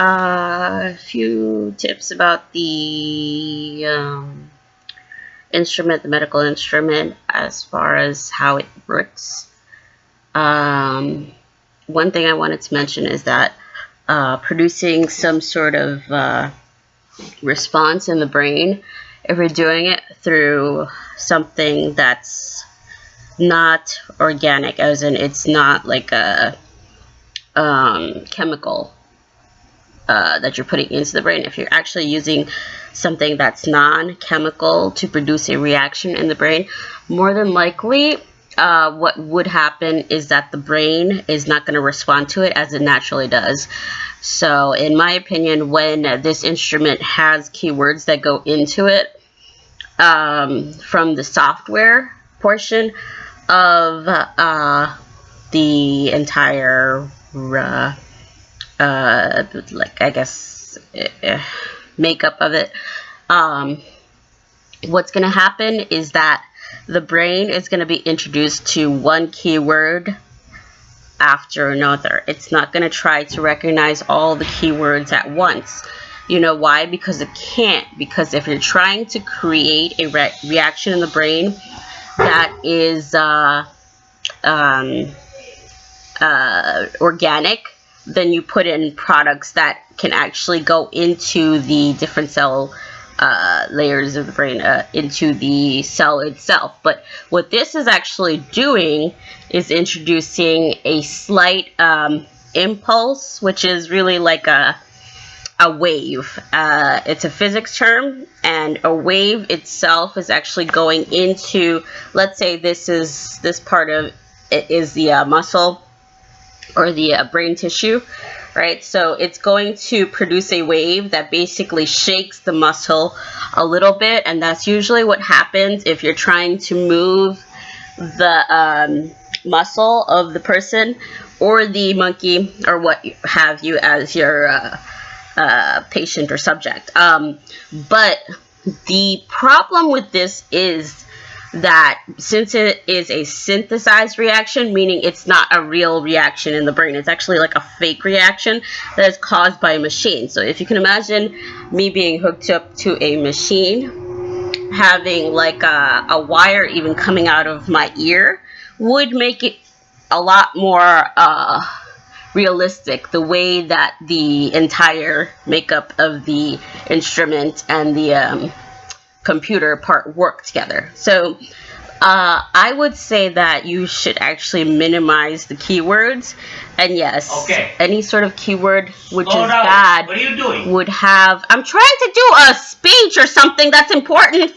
A few tips about the instrument, the medical instrument, as far as how it works. One thing I wanted to mention is that producing some sort of response in the brain, if we're doing it through something that's not organic, as in it's not like a chemical that you're putting into the brain. If you're actually using something that's non-chemical to produce a reaction in the brain, more than likely what would happen is that the brain is not going to respond to it as it naturally does. So in my opinion, when this instrument has keywords that go into it from the software portion of the entire like, I guess, makeup of it, what's going to happen is that the brain is going to be introduced to one keyword after another. It's not going to try to recognize all the keywords at once. You know why? Because it can't. Because if you're trying to create a reaction in the brain that is organic, then you put in products that can actually go into the different cell layers of the brain, into the cell itself. But what this is actually doing is introducing a slight impulse, which is really like a wave. It's a physics term, and a wave itself is actually going into, let's say this part of it is the muscle or the brain tissue, right? So it's going to produce a wave that basically shakes the muscle a little bit, and that's usually what happens if you're trying to move the muscle of the person or the monkey or what have you as your patient or subject. But the problem with this is that since it is a synthesized reaction, meaning it's not a real reaction in the brain, it's actually like a fake reaction that is caused by a machine. So if you can imagine me being hooked up to a machine, having like a wire even coming out of my ear would make it a lot more realistic, the way that the entire makeup of the instrument and the computer part work together. So I would say that you should actually minimize the keywords, and yes, any sort of keyword which is bad What are you doing? would have, I'm trying to do a speech or something that's important.